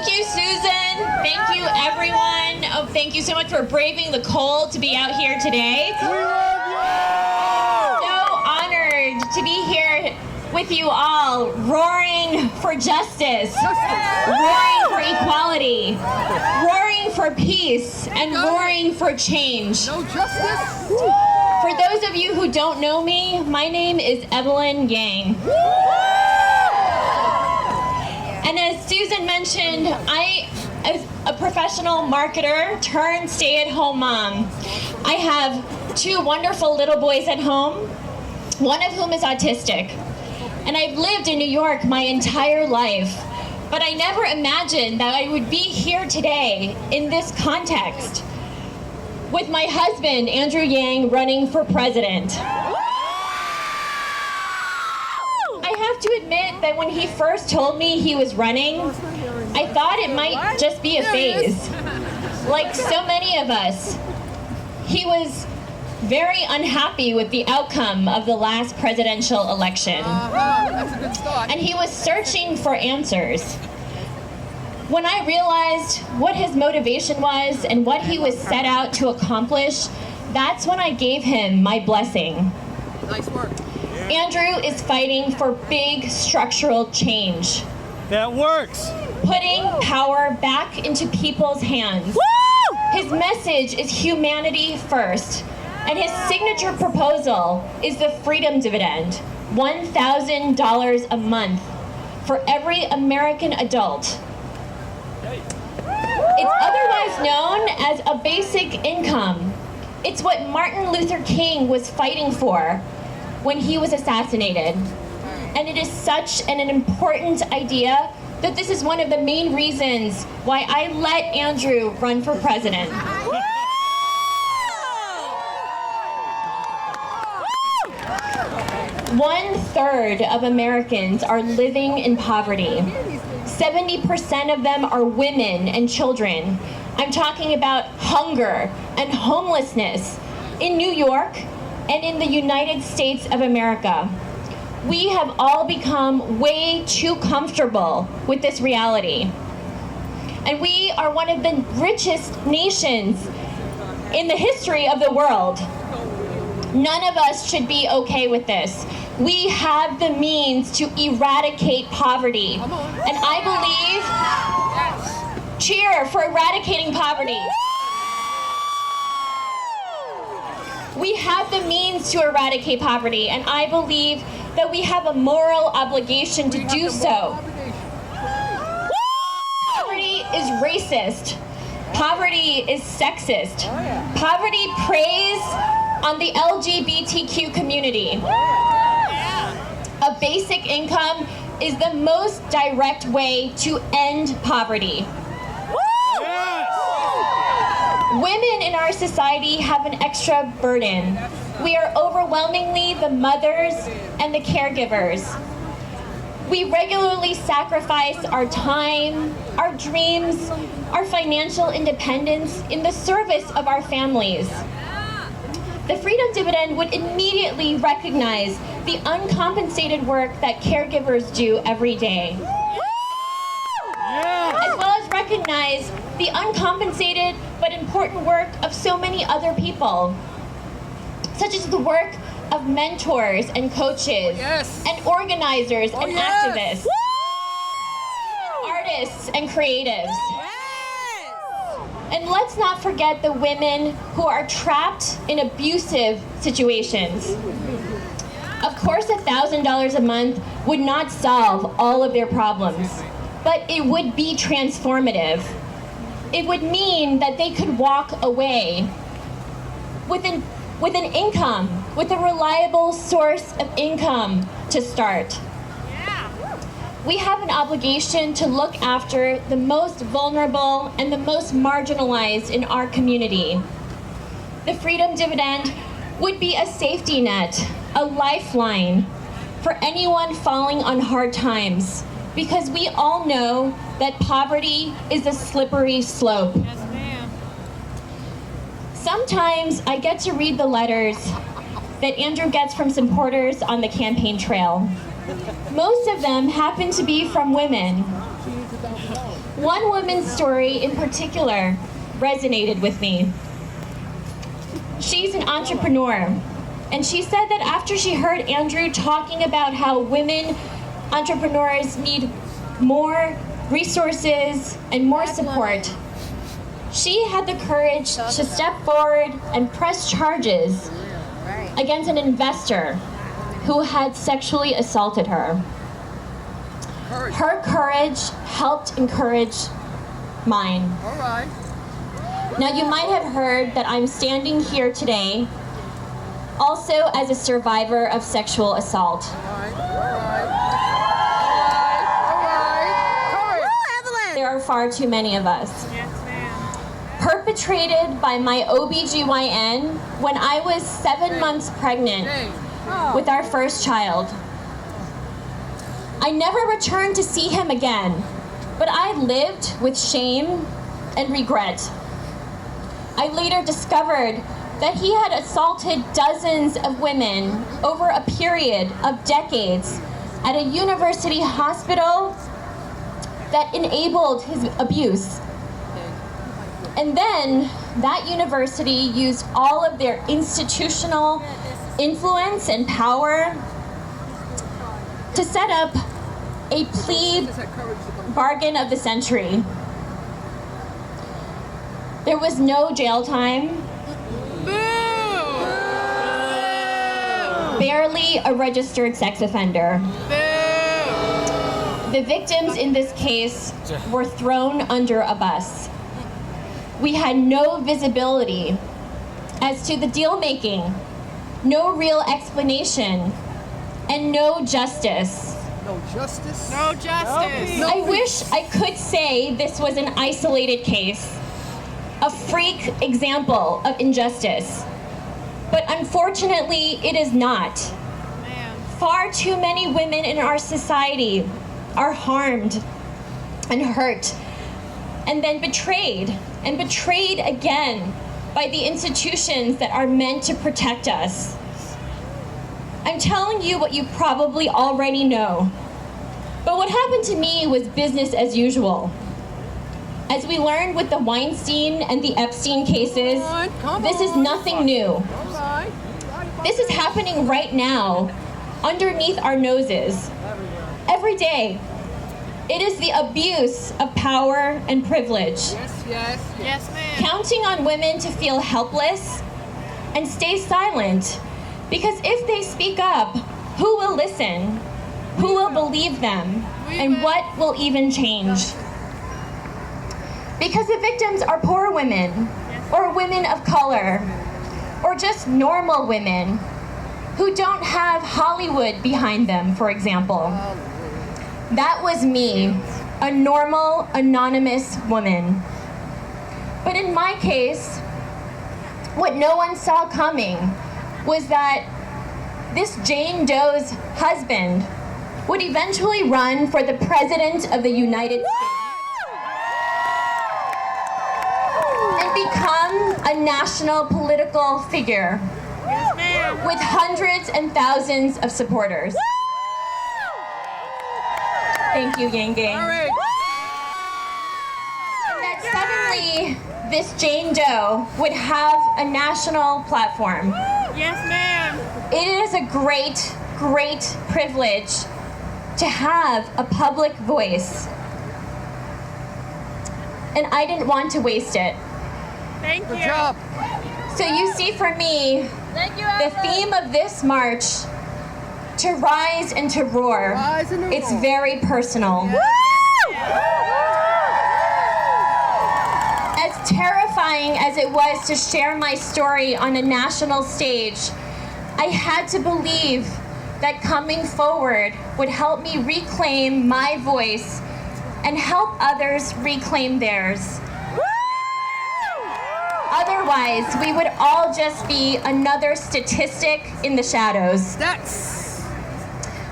Thank you, Susan. Thank you, everyone. Oh, thank you so much for braving the cold to be out here today. We love you! So honored to be here with you all, roaring for justice, roaring for equality, roaring for peace, and roaring for change. No justice? For those of you who don't know me, my name is Evelyn Yang. And as Susan mentioned, I am a professional marketer turned stay-at-home mom. I have 2 wonderful little boys at home, one of whom is autistic. And I've lived in New York my entire life, but I never imagined that I would be here today in this context with my husband, Andrew Yang, running for president. I have to admit that when he first told me he was running, I thought it might just be a phase. Like so many of us, he was very unhappy with the outcome of the last presidential election. That's a good start. And he was searching for answers. When I realized what his motivation was and what he was set out to accomplish, that's when I gave him my blessing. Nice work. Andrew is fighting for big structural change, That works. putting power back into people's hands. His message is humanity first, and his signature proposal is the freedom dividend, $1,000 a month for every American adult. It's otherwise known as a basic income. It's what Martin Luther King was fighting for when he was assassinated. And it is such an important idea that this is one of the main reasons why I let Andrew run for president. 1/3 of Americans are living in poverty. 70% of them are women and children. I'm talking about hunger and homelessness in New York and in the United States of America. We have all become way too comfortable with this reality. And we are one of the richest nations in the history of the world. None of us should be okay with this. We have the means to eradicate poverty. And I believe, cheer for eradicating poverty. We have the means to eradicate poverty, and I believe that we have a moral obligation to do so. Poverty is racist. Poverty is sexist. Poverty preys on the LGBTQ community. A basic income is the most direct way to end poverty. Women in our society have an extra burden. We are overwhelmingly the mothers and the caregivers. We regularly sacrifice our time, our dreams, our financial independence in the service of our families. The freedom dividend would immediately recognize the uncompensated work that caregivers do every day, as well as recognize the uncompensated but important work of so many other people, such as the work of mentors and coaches, and organizers and activists, artists and creatives. And let's not forget the women who are trapped in abusive situations. Of course, $1,000 a month would not solve all of their problems, but it would be transformative. It would mean that they could walk away with an income, with a reliable source of income to start. We have an obligation to look after the most vulnerable and the most marginalized in our community. The freedom dividend would be a safety net, a lifeline for anyone falling on hard times, because we all know that poverty is a slippery slope. Yes, ma'am. Sometimes I get to read the letters that Andrew gets from supporters on the campaign trail. Most of them happen to be from women. One woman's story in particular resonated with me. She's an entrepreneur, and she said that after she heard Andrew talking about how women entrepreneurs need more resources and more support, she had the courage to step forward and press charges against an investor who had sexually assaulted her. Her courage helped encourage mine. All right. Now, you might have heard that I'm standing here today also as a survivor of sexual assault. All right. All right. Evelyn! There are far too many of us. Yes, ma'am. Perpetrated by my OBGYN when I was 7 months pregnant with our first child. I never returned to see him again, but I lived with shame and regret. I later discovered that he had assaulted dozens of women over a period of decades at a university hospital that enabled his abuse. And then that university used all of their institutional influence and power to set up a plea bargain of the century. There was no jail time, barely a registered sex offender. The victims in this case were thrown under a bus. We had no visibility as to the deal making, no real explanation, and no justice. No justice? No justice. I wish I could say this was an isolated case, a freak example of injustice. But unfortunately, it is not. Ma'am. Far too many women in our society are harmed and hurt, and then betrayed again by the institutions that are meant to protect us. I'm telling you what you probably already know. But what happened to me was business as usual. As we learned with the Weinstein and the Epstein cases, this is nothing new. All right. This is happening right now, underneath our noses. Every day. It is the abuse of power and privilege. Yes, ma'am. Counting on women to feel helpless and stay silent. Because if they speak up, who will listen? Who will believe them? And what will even change? Because the victims are poor women, or women of color, or just normal women who don't have Hollywood behind them, for example. That was me, a normal, anonymous woman. But in my case, what no one saw coming was that this Jane Doe's husband would eventually run for the President of the United States and become a national political figure Yes, ma'am. with hundreds and thousands of supporters. Thank you, Yang Gang. All right. And that suddenly this Jane Doe would have a national platform. Yes, ma'am. It is a great, great privilege to have a public voice. And I didn't want to waste it. Thank you. Good job. So you see, for me, Thank you, the theme of this march, to rise and to roar, Rise and to it's roar. very personal. As terrifying as it was to share my story on a national stage, I had to believe that coming forward would help me reclaim my voice and help others reclaim theirs. Otherwise, we would all just be another statistic in the shadows. That's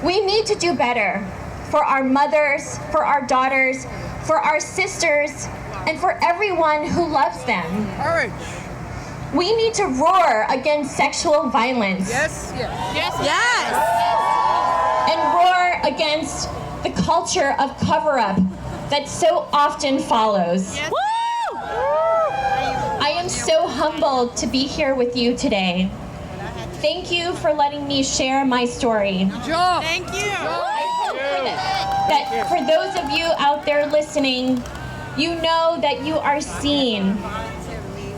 We need to do better for our mothers, for our daughters, for our sisters, and for everyone who loves them. courage. We need to roar against sexual violence Yes. Yes. and roar against the culture of cover-up that so often follows. Yes. I am so humbled to be here with you today. Thank you for letting me share my story. Good job. Thank you. I hope that for those of you out there listening, you know that you are seen,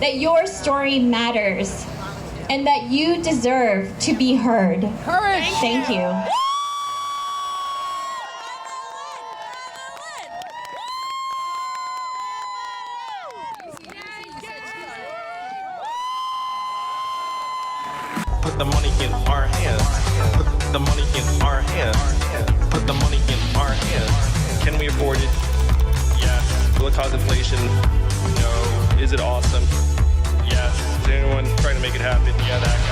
that your story matters, and that you deserve to be heard. Courage. Thank you. Put the money in our hands. Put the money in our hands. Put the money in our hands. Can we afford it? Yes. Will it cause inflation? No. Is it awesome? Yes. Is anyone trying to make it happen? Yeah, that guy.